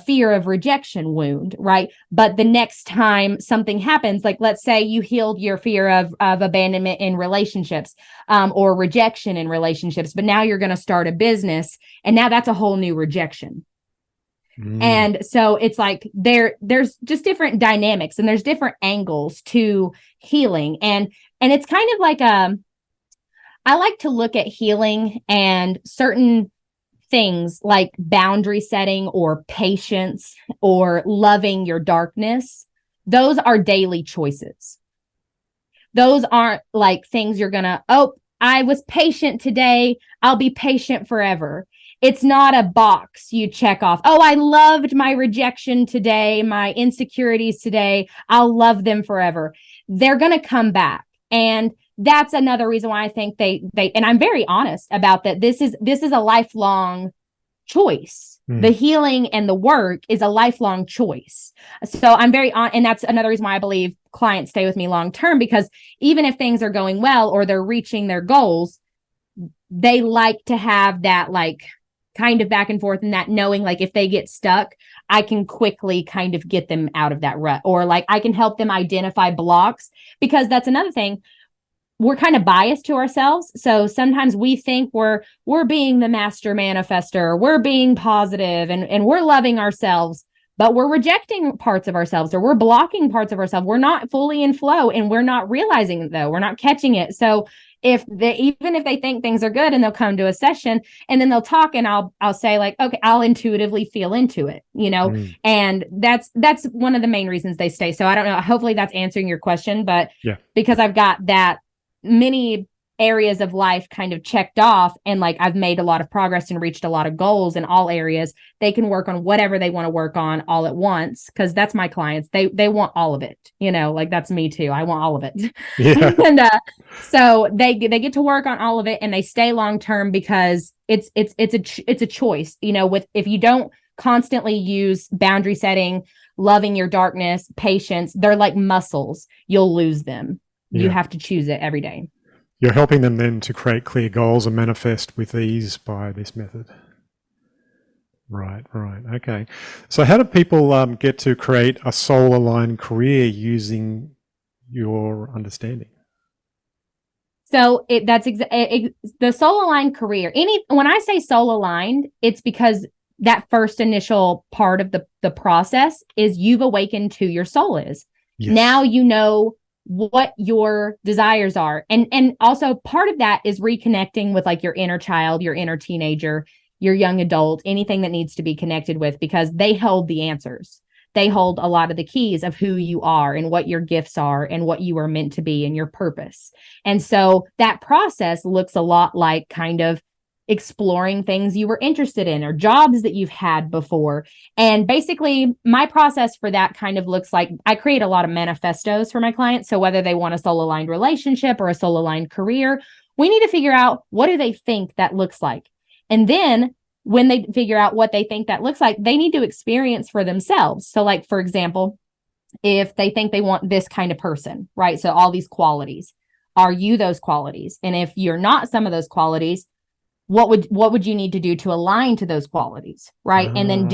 fear of rejection wound, right? But the next time something happens, like let's say you healed your fear of abandonment in relationships, or rejection in relationships, but now you're going to start a business, and now that's a whole new rejection. And so it's like there's just different dynamics, and there's different angles to healing, and it's kind of like I like to look at healing and certain things like boundary setting or patience or loving your darkness. Those are daily choices. Those aren't like things you're gonna, I was patient today, I'll be patient forever. It's not a box you check off. Oh, I loved my rejection today, my insecurities today, I'll love them forever. They're gonna come back. And that's another reason why I think they and I'm very honest about that. This is a lifelong choice. The healing and the work is a lifelong choice. So I'm very on, and that's another reason why I believe clients stay with me long term, because even if things are going well or they're reaching their goals, they like to have that like kind of back and forth, and that knowing like if they get stuck, I can quickly kind of get them out of that rut, or like I can help them identify blocks, because that's another thing. We're kind of biased to ourselves. So sometimes we think we're being the master manifester, we're being positive, and we're loving ourselves, but we're rejecting parts of ourselves, or we're blocking parts of ourselves. We're not fully in flow, and we're not realizing it though. We're not catching it. So even if they think things are good, and they'll come to a session and then they'll talk, and I'll say like, okay, I'll intuitively feel into it, and that's one of the main reasons they stay. So I don't know, hopefully that's answering your question, but because I've got that many areas of life kind of checked off and like I've made a lot of progress and reached a lot of goals in all areas, they can work on whatever they want to work on all at once. Cause that's my clients. They want all of it, like that's me too. I want all of it. Yeah. And so they get to work on all of it and they stay long term because it's a choice, with if you don't constantly use boundary setting, loving your darkness, patience, they're like muscles. You'll lose them. You have to choose it every day. You're helping them then to create clear goals and manifest with ease by this method. Right. Okay. So how do people get to create a soul-aligned career using your understanding? So the soul-aligned career. When I say soul-aligned, it's because that first initial part of the process is you've awakened who your soul is. Yes. Now you know what your desires are. And also part of that is reconnecting with like your inner child, your inner teenager, your young adult, anything that needs to be connected with, because they hold the answers. They hold a lot of the keys of who you are and what your gifts are and what you are meant to be and your purpose. And so that process looks a lot like kind of exploring things you were interested in or jobs that you've had before. And basically my process for that kind of looks like I create a lot of manifestos for my clients. So whether they want a soul-aligned relationship or a soul-aligned career, we need to figure out what do they think that looks like. And then when they figure out what they think that looks like, they need to experience for themselves. So like, for example, if they think they want this kind of person, right? So all these qualities, are you those qualities? And if you're not some of those qualities, what would you need to do to align to those qualities, right? And then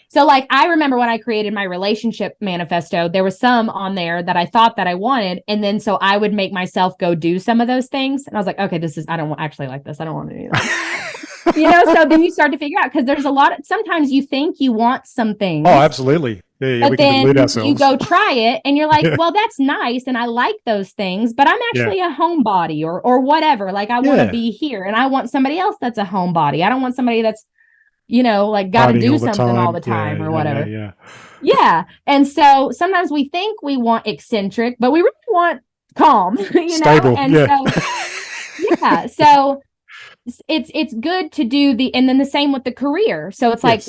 so like I remember when I created my relationship manifesto, there was some on there that I thought that I wanted, and then so I would make myself go do some of those things, and I was like, okay, I don't actually like this, I don't want to do that. So then you start to figure out, because there's a lot of, sometimes you think you want some things. Oh, absolutely. Yeah, but then you go try it and you're like, well, that's nice. And I like those things, but I'm actually a homebody or whatever. Like I want to be here and I want somebody else that's a homebody. I don't want somebody that's, like got to do something all the time or whatever. Yeah. And so sometimes we think we want eccentric, but we really want calm, Stable. And so it's good to do and then the same with the career. So it's like,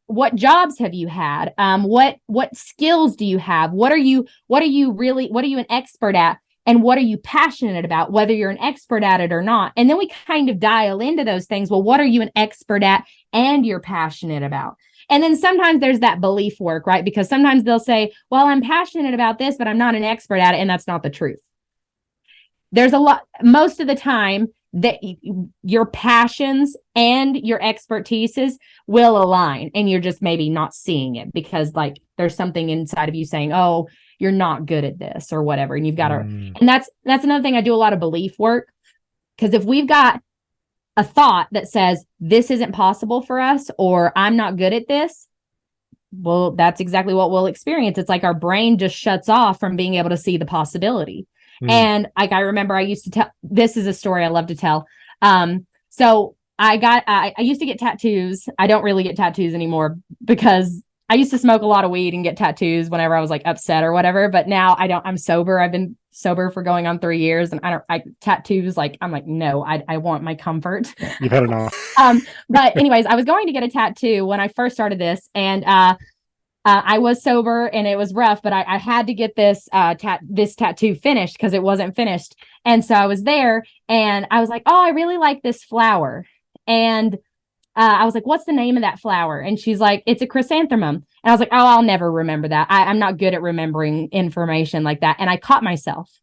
what jobs have you had? What skills do you have? What are you an expert at? And what are you passionate about, whether you're an expert at it or not? And then we kind of dial into those things. Well, what are you an expert at and you're passionate about? And then sometimes there's that belief work, right? Because sometimes they'll say, well, I'm passionate about this, but I'm not an expert at it. And that's not the truth. There's most of the time, that your passions and your expertises will align, and you're just maybe not seeing it because like there's something inside of you saying, oh, you're not good at this or whatever. And you've got to, and that's another thing. I do a lot of belief work, because if we've got a thought that says this isn't possible for us, or I'm not good at this, well, that's exactly what we'll experience. It's like our brain just shuts off from being able to see the possibility. And like, I remember I used to tell, this is a story I love to tell. So I used to get tattoos. I don't really get tattoos anymore because I used to smoke a lot of weed and get tattoos whenever I was like upset or whatever. But now I'm sober. I've been sober for going on 3 years, and tattoos, like, I'm like, no, I want my comfort. You've had enough. But anyways, I was going to get a tattoo when I first started this, and I was sober and it was rough, but I had to get this tattoo finished because it wasn't finished. And so I was there and I was like, oh, I really like this flower. And I was like, what's the name of that flower? And she's like, it's a chrysanthemum. And I was like, oh, I'll never remember that. I'm not good at remembering information like that. And I caught myself.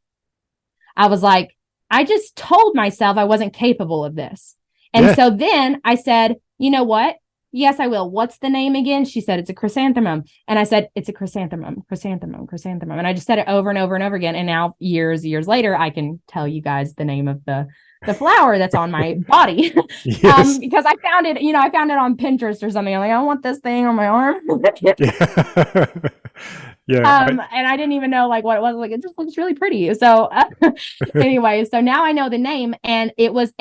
I was like, I just told myself I wasn't capable of this. And so then I said, you know what? Yes, I will. What's the name again? She said, it's a chrysanthemum. And I said, it's a chrysanthemum. And I just said it over and over and over again. And now years later, I can tell you guys the name of the flower that's on my body. Because I found it, on Pinterest or something. I'm like, I want this thing on my arm. And I didn't even know like what it was. Like, it just looks really pretty. So anyway, so now I know the name, and it was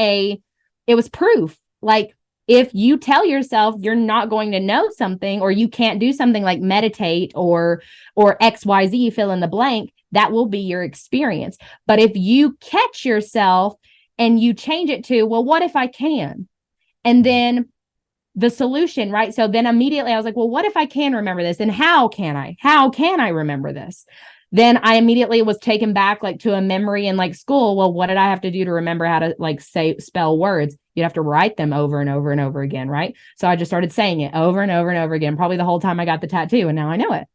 proof. Like, if you tell yourself you're not going to know something, or you can't do something like meditate or XYZ, fill in the blank, that will be your experience. But if you catch yourself and you change it to, well, what if I can? And then the solution, right? So then immediately I was like, well, what if I can remember this? And how can I? How can I remember this? Then I immediately was taken back like to a memory in like school. Well, what did I have to do to remember how to like spell words? You'd have to write them over and over and over again, right? So I just started saying it over and over and over again, probably the whole time I got the tattoo, and now I know it.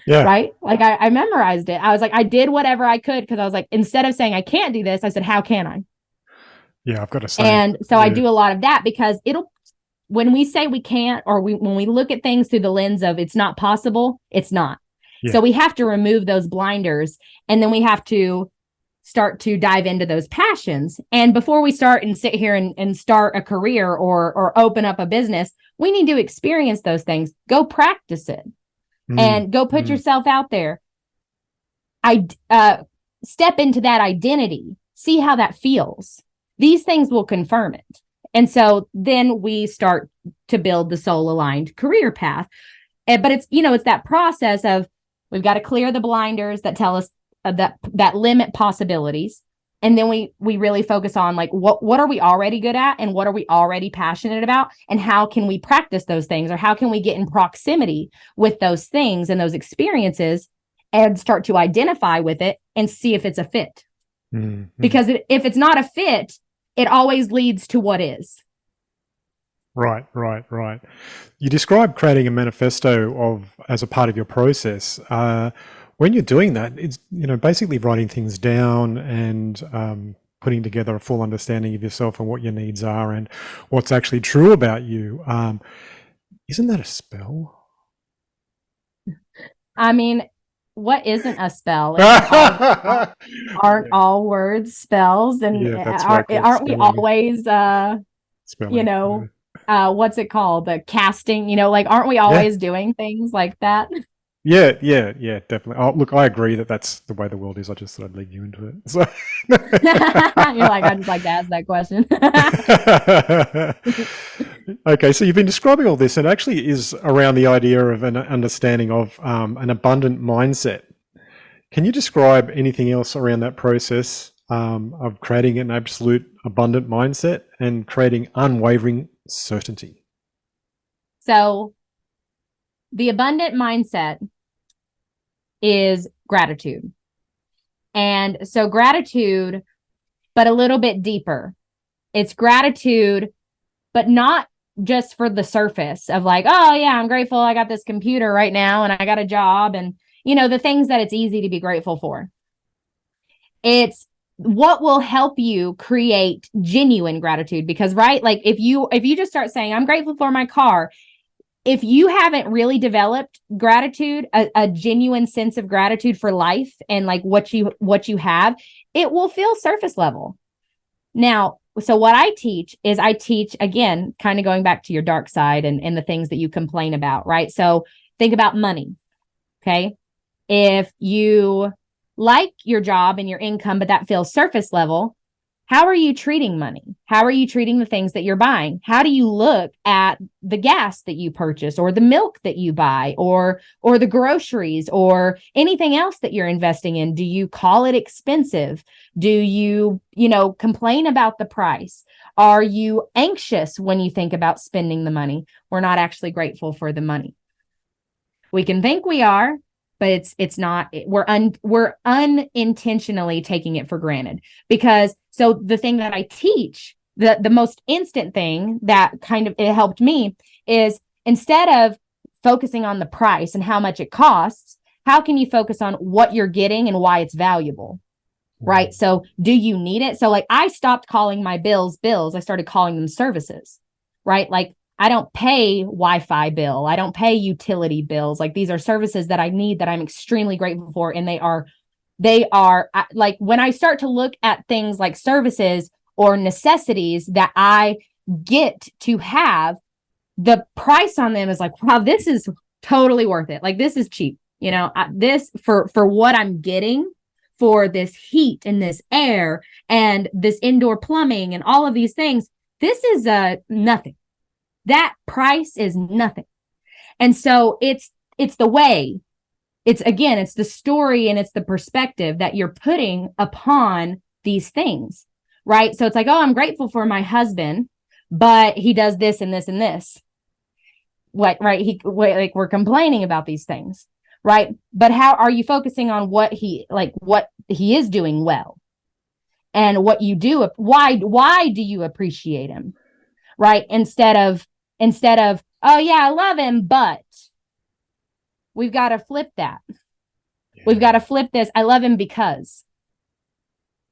Yeah. Right? Like I memorized it. I was like, I did whatever I could because I was like, instead of saying I can't do this, I said, how can I? Yeah, I've got to say. And so yeah. I do a lot of that because when we say we can't, or when we look at things through the lens of it's not possible, it's not. Yeah. So we have to remove those blinders, and then we have to start to dive into those passions. And before we start and sit here and start a career or open up a business, we need to experience those things. Go practice it and go put yourself out there. Step into that identity, see how that feels. These things will confirm it. And so then we start to build the soul aligned career path. But it's, it's that process of, we've got to clear the blinders that tell us that limit possibilities. And then we really focus on like, what are we already good at, and what are we already passionate about, and how can we practice those things, or how can we get in proximity with those things and those experiences and start to identify with it and see if it's a fit. Because if it's not a fit, it always leads to what is. Right. You describe creating a manifesto as a part of your process. When you're doing that, it's basically writing things down and putting together a full understanding of yourself and what your needs are and what's actually true about you. Isn't that a spell? I mean, what isn't a spell? Aren't all words spells? And aren't we always, spelling. What's it called? The casting, like, aren't we always doing things like that? Yeah, definitely. Oh, look, I agree that's the way the world is. I just thought I'd lead you into it. So. You're like, I just like to ask that question. Okay, so you've been describing all this, and it actually is around the idea of an understanding of an abundant mindset. Can you describe anything else around that process of creating an absolute abundant mindset and creating unwavering certainty? So the abundant mindset is gratitude. And so gratitude, but a little bit deeper. It's gratitude, but not just for the surface of like, oh yeah, I'm grateful I got this computer right now and I got a job, and the things that it's easy to be grateful for. It's what will help you create genuine gratitude, because right, like if you just start saying I'm grateful for my car, if you haven't really developed gratitude, a genuine sense of gratitude for life and like what you have, it will feel surface level. Now, so what I teach again, kind of going back to your dark side and the things that you complain about, right? So think about money. Okay. If you like your job and your income, but that feels surface level, how are you treating money? How are you treating the things that you're buying? How do you look at the gas that you purchase, or the milk that you buy, or the groceries, or anything else that you're investing in? Do you call it expensive? Do you, complain about the price? Are you anxious when you think about spending the money? We're not actually grateful for the money. We can think we are, but it's not. We're unintentionally taking it for granted. Because so the thing that I teach, the most instant thing that kind of it helped me is, instead of focusing on the price and how much it costs, how can you focus on what you're getting and why it's valuable? Right? So do you need it? So like, I stopped calling my bills. I started calling them services, right? Like, I don't pay Wi-Fi bill. I don't pay utility bills. Like, these are services that I need, that I'm extremely grateful for. And they are like, when I start to look at things like services or necessities that I get to have, the price on them is like, wow, this is totally worth it. Like, this is cheap. This for what I'm getting, for this heat and this air and this indoor plumbing and all of these things, this is nothing. That price is nothing. And so it's the way, it's the story, and it's the perspective that you're putting upon these things, right? So it's like, oh, I'm grateful for my husband, but he does this and this and this. What, right? Like we're complaining about these things, right? But how are you focusing on what he is doing well, and what you do? Why do you appreciate him, right? Instead of oh yeah, I love him, but we've got to flip that. Yeah. We've got to flip this. I love him because.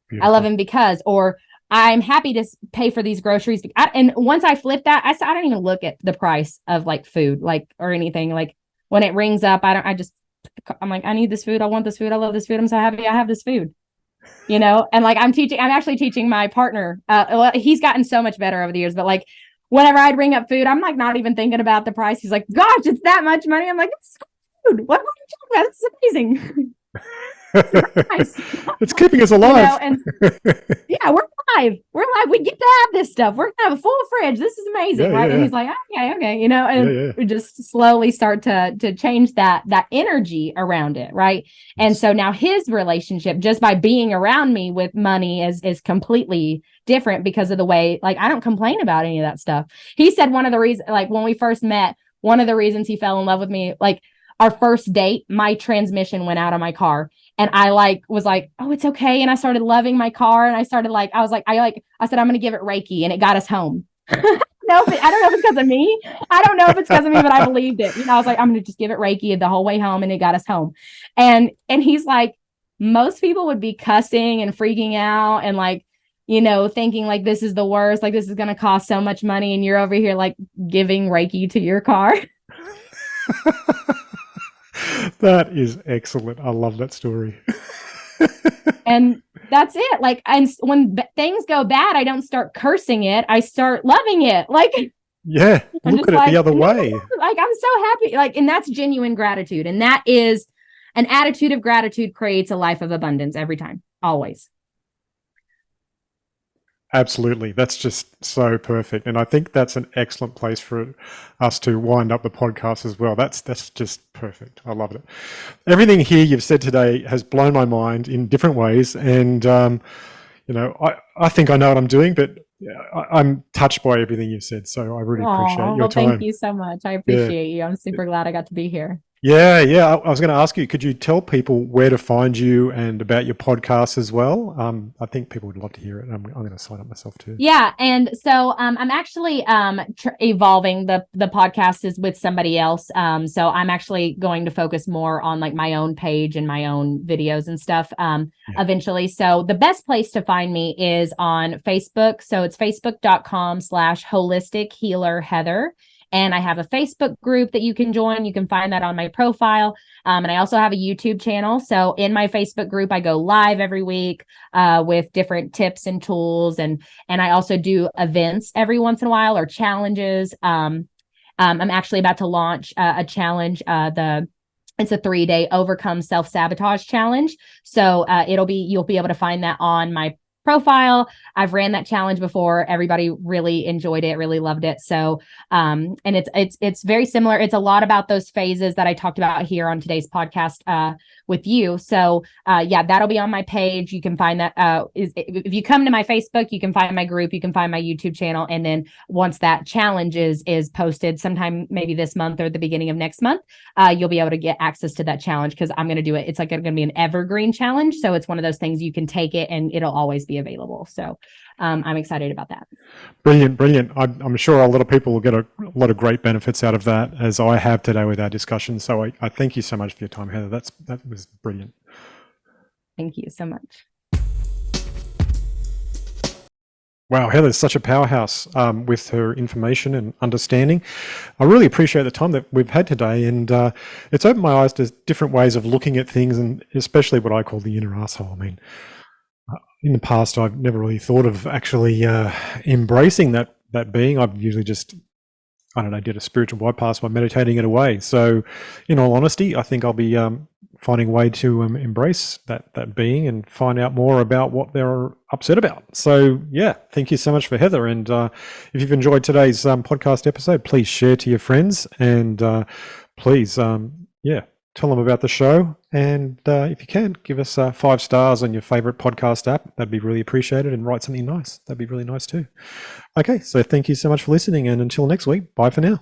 Beautiful. I love him because, or I'm happy to pay for these groceries. And once I flip that, I don't even look at the price of like food, like, or anything. Like when it rings up, I'm like, I need this food. I want this food. I love this food. I'm so happy I have this food, and like I'm actually teaching my partner. He's gotten so much better over the years, but like whenever I'd bring up food, I'm like not even thinking about the price. He's like, gosh, it's that much money. I'm like, it's food. What are you talking about? This is amazing. It's keeping us alive. And yeah, we're alive. We get to have this stuff. We're gonna have a full fridge. This is amazing, right? And he's like, okay, and we just slowly start to change that energy around it, right? And so now his relationship, just by being around me with money, is completely different because of the way, like, I don't complain about any of that stuff. He said one of the reasons, like when we first met, one of the reasons he fell in love with me, like our first date, my transmission went out of my car. And I was like, oh, it's okay. And I started loving my car. And I said, I'm going to give it Reiki. And it got us home. I don't know if it's because of me. But I believed it. I was like, I'm going to just give it Reiki the whole way home. And it got us home. And he's like, most people would be cussing and freaking out and like, thinking like this is the worst, like this is going to cost so much money. And you're over here like giving Reiki to your car. That is excellent. I love that story. And that's it. Like, and when things go bad, I don't start cursing it. I start loving it. Like, yeah, look at it the other way. Like, I'm so happy. Like, and that's genuine gratitude. And that is an attitude of gratitude creates a life of abundance every time, always. Absolutely. That's just so perfect. And I think that's an excellent place for us to wind up the podcast as well. That's just perfect. I love it. Everything here you've said today has blown my mind in different ways. And, I think I know what I'm doing, but I'm touched by everything you've said. So I really appreciate your time. Thank you so much. I appreciate you. I'm super glad I got to be here. Yeah. I was going to ask you, could you tell people where to find you and about your podcast as well? I think people would love to hear it. I'm going to sign up myself too. Yeah. And so I'm actually evolving the podcast is with somebody else. So I'm actually going to focus more on like my own page and my own videos and stuff eventually. So the best place to find me is on Facebook. So it's facebook.com/holistic healer Heather. And I have a Facebook group that you can join. You can find that on my profile. And I also have a YouTube channel. So in my Facebook group, I go live every week with different tips and tools. And I also do events every once in a while, or challenges. I'm actually about to launch a challenge. It's a 3-day overcome self-sabotage challenge. So you'll be able to find that on my profile. I've ran that challenge before. Everybody really enjoyed it, really loved it. So, and it's very similar. It's a lot about those phases that I talked about here on today's podcast with you. So, that'll be on my page. You can find that. If you come to my Facebook, you can find my group, you can find my YouTube channel. And then once that challenge is posted sometime, maybe this month or the beginning of next month, you'll be able to get access to that challenge, because I'm going to do it. It's like going to be an evergreen challenge. So it's one of those things you can take it and it'll always be available. So I'm excited about that. Brilliant. I'm sure a lot of people will get a lot of great benefits out of that, as I have today with our discussion. So I thank you so much for your time, Heather. That was brilliant. Thank you so much. Wow, Heather's such a powerhouse with her information and understanding. I really appreciate the time that we've had today, and it's opened my eyes to different ways of looking at things, and especially what I call the inner asshole. I mean, in the past, I've never really thought of actually embracing that being. I've usually just, did a spiritual bypass by meditating it away. So, in all honesty, I think I'll be finding a way to embrace that being and find out more about what they're upset about. So, thank you so much for Heather. And if you've enjoyed today's podcast episode, please share to your friends, and please, tell them about the show. And if you can, give us 5 stars on your favorite podcast app. That'd be really appreciated. And write something nice. That'd be really nice too. Okay, so thank you so much for listening. And until next week, bye for now.